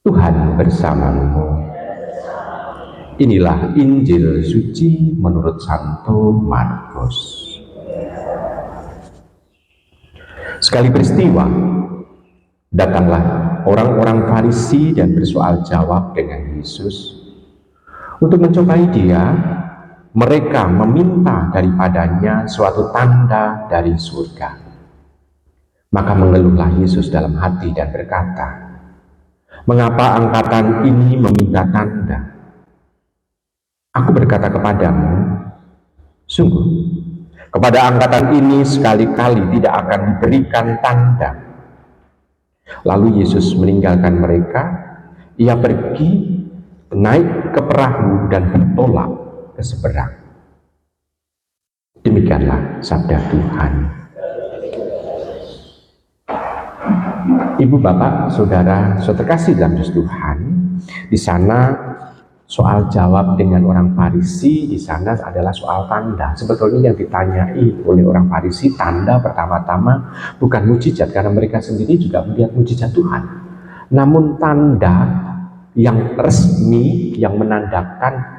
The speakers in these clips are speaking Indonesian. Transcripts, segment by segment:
Tuhan bersamamu. Inilah Injil suci menurut Santo Markus. Sekali peristiwa, datanglah orang-orang Farisi dan bersoal jawab dengan Yesus. Untuk mencobai dia, mereka meminta daripadanya suatu tanda dari surga. Maka mengeluhlah Yesus dalam hati dan berkata, "Mengapa angkatan ini meminta tanda? Aku berkata kepadamu, sungguh, kepada angkatan ini sekali-kali tidak akan diberikan tanda." Lalu Yesus meninggalkan mereka, ia pergi naik ke perahu dan bertolak ke seberang. Demikianlah sabda Tuhan. Ibu, bapak, saudara, saudara terkasih dalam Tuhan, di sana soal jawab dengan orang Farisi, di sana adalah soal tanda. Sebetulnya yang ditanyai oleh orang Farisi, tanda pertama-tama bukan mujizat, karena mereka sendiri juga melihat mujizat Tuhan. Namun tanda yang resmi, yang menandakan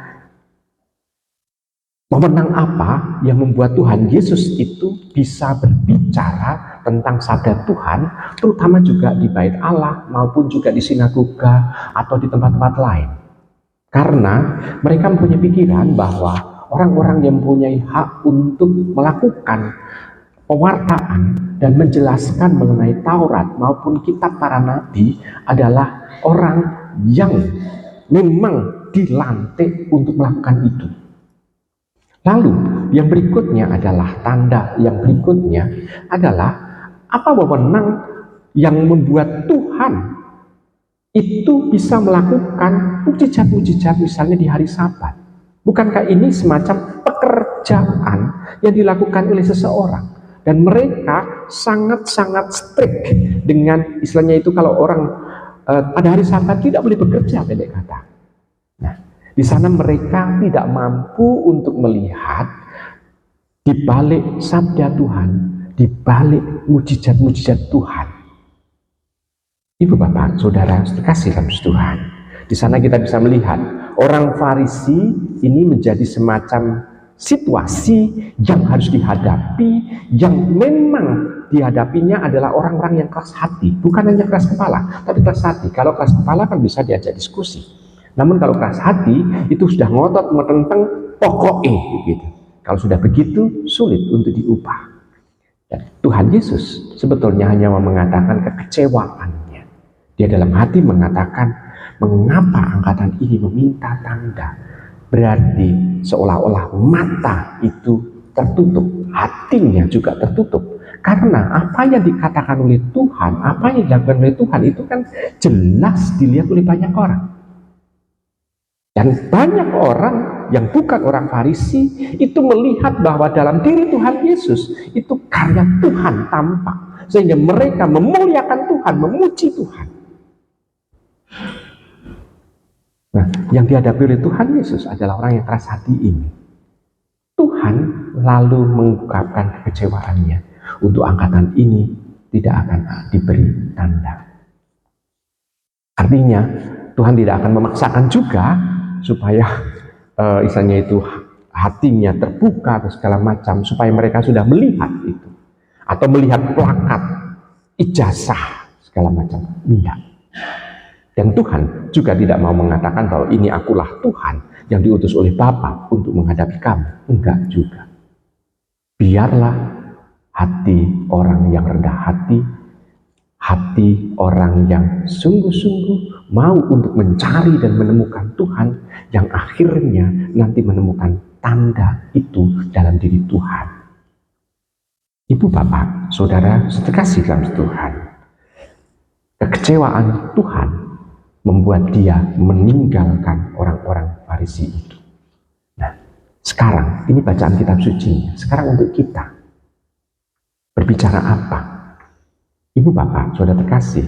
pemenang apa yang membuat Tuhan Yesus itu bisa berbicara tentang sabda Tuhan, terutama juga di bait Allah maupun juga di sinagoga atau di tempat-tempat lain. Karena mereka mempunyai pikiran bahwa orang-orang yang mempunyai hak untuk melakukan pewartaan dan menjelaskan mengenai Taurat maupun kitab para nabi adalah orang yang memang dilantik untuk melakukan itu. Lalu yang berikutnya adalah tanda yang berikutnya adalah apa wewenang yang membuat Tuhan itu bisa melakukan mujizat-mujizat misalnya di hari Sabat. Bukankah ini semacam pekerjaan yang dilakukan oleh seseorang? Dan mereka sangat-sangat strict dengan istilahnya itu, kalau orang pada hari Sabat tidak boleh bekerja, pendek kata. Nah, di sana mereka tidak mampu untuk melihat di balik sabda Tuhan, di balik mujizat-mujizat Tuhan. Ibu, bapak, saudara terkasih dalam Tuhan, di sana kita bisa melihat orang Farisi ini menjadi semacam situasi yang harus dihadapi, yang memang dihadapinya adalah orang-orang yang keras hati, bukan hanya keras kepala, tapi keras hati. Kalau keras kepala kan bisa diajak diskusi, namun kalau keras hati itu sudah ngotot tentang pokoknya gitu. Kalau sudah begitu sulit untuk diubah. Dan Tuhan Yesus sebetulnya hanya mau mengatakan kekecewaan. Dia dalam hati mengatakan, mengapa angkatan ini meminta tanda? Berarti seolah-olah mata itu tertutup, hatinya juga tertutup. Karena apa yang dikatakan oleh Tuhan, apa yang dilakukan oleh Tuhan itu kan jelas dilihat oleh banyak orang. Dan banyak orang yang bukan orang Farisi itu melihat bahwa dalam diri Tuhan Yesus itu karya Tuhan tampak. Sehingga mereka memuliakan Tuhan, memuji Tuhan. Nah, yang dihadapi oleh Tuhan Yesus adalah orang yang keras hati ini. Tuhan lalu mengungkapkan kekecewaannya. Untuk angkatan ini tidak akan diberi tanda. Artinya Tuhan tidak akan memaksakan juga supaya istilahnya itu hatinya terbuka atau segala macam, supaya mereka sudah melihat itu atau melihat plakat ijazah segala macam. Enggak. Dan Tuhan juga tidak mau mengatakan bahwa ini akulah Tuhan yang diutus oleh Bapa untuk menghadapi kamu. Enggak juga. Biarlah hati orang yang rendah hati, hati orang yang sungguh-sungguh mau untuk mencari dan menemukan Tuhan, yang akhirnya nanti menemukan tanda itu dalam diri Tuhan. Ibu, bapak, saudara terkasih dalam Tuhan, kekecewaan Tuhan membuat dia meninggalkan orang-orang Farisi itu. Nah, sekarang ini bacaan kitab suci. Sekarang untuk kita berbicara apa? Ibu, bapak, saudara terkasih,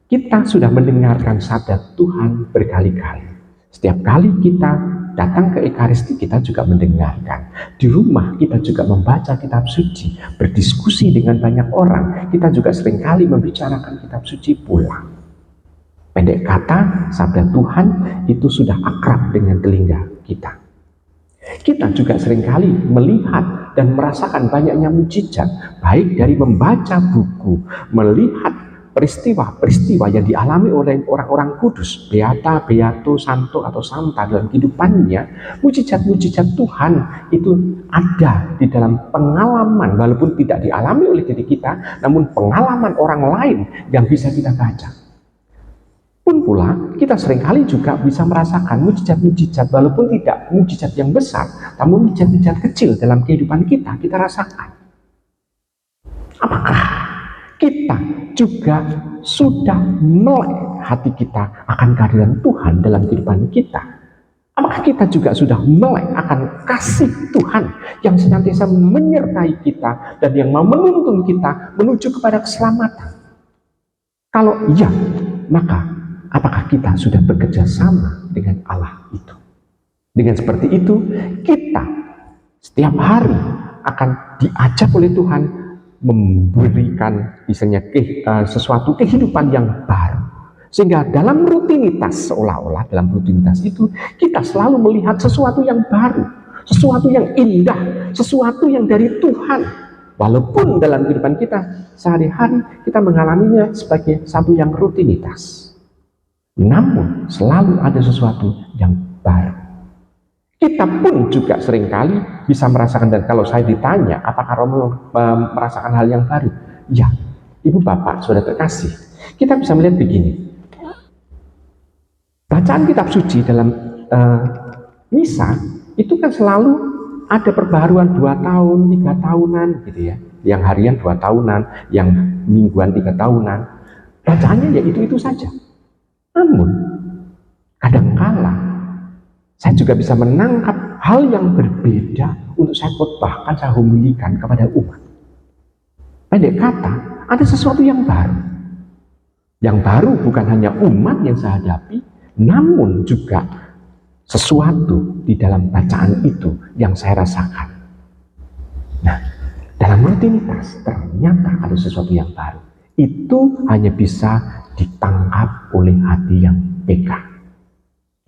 kita sudah mendengarkan sabda Tuhan berkali-kali. Setiap kali kita datang ke Ekaristi, kita juga mendengarkan. Di rumah kita juga membaca kitab suci, berdiskusi dengan banyak orang. Kita juga seringkali membicarakan kitab suci pula. Pendek kata, sabda Tuhan itu sudah akrab dengan telinga kita. Kita juga seringkali melihat dan merasakan banyaknya mujizat, baik dari membaca buku, melihat peristiwa-peristiwa yang dialami oleh orang-orang kudus, beata, beato, santo atau santa dalam kehidupannya. Mujizat-mujizat Tuhan itu ada di dalam pengalaman, walaupun tidak dialami oleh diri kita, namun pengalaman orang lain yang bisa kita baca. Pun pula, kita seringkali juga bisa merasakan mujizat-mujizat, walaupun tidak mujizat yang besar, namun mujizat-mujizat kecil dalam kehidupan kita rasakan. Apakah kita juga sudah melek hati kita akan kehadiran Tuhan dalam kehidupan kita? Apakah kita juga sudah melek akan kasih Tuhan yang senantiasa menyertai kita dan yang mau menuntun kita menuju kepada keselamatan? Kalau iya, maka apakah kita sudah bekerja sama dengan Allah itu? Dengan seperti itu, kita setiap hari akan diajak oleh Tuhan memberikan misalnya sesuatu kehidupan yang baru. Sehingga dalam rutinitas, seolah-olah dalam rutinitas itu, kita selalu melihat sesuatu yang baru, sesuatu yang indah, sesuatu yang dari Tuhan. Walaupun dalam kehidupan kita sehari-hari kita mengalaminya sebagai satu yang rutinitas, namun selalu ada sesuatu yang baru. Kita pun juga seringkali bisa merasakan, dan kalau saya ditanya apakah Romo merasakan hal yang baru? Ya, Ibu Bapak, Saudara terkasih, kita bisa melihat begini. Bacaan kitab suci dalam misa itu kan selalu ada perbaharuan 2 tahun, 3 tahunan gitu ya. Yang harian 2 tahunan, yang mingguan 3 tahunan. Bacaannya ya itu saja. Namun, kadangkala saya juga bisa menangkap hal yang berbeda untuk saya khotbahkan, saya homilekan kepada umat. Pendek kata, ada sesuatu yang baru. Yang baru bukan hanya umat yang saya hadapi, namun juga sesuatu di dalam bacaan itu yang saya rasakan. Nah, dalam rutinitas ternyata ada sesuatu yang baru. Itu hanya bisa ditangkap oleh hati yang peka.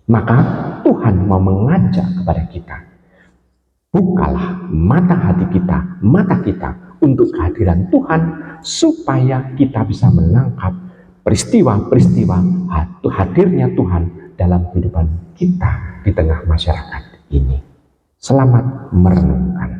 Maka Tuhan mau mengajak kepada kita, bukalah mata hati kita, mata kita untuk kehadiran Tuhan, supaya kita bisa menangkap peristiwa-peristiwa hadirnya Tuhan dalam kehidupan kita di tengah masyarakat ini. Selamat merenungkan.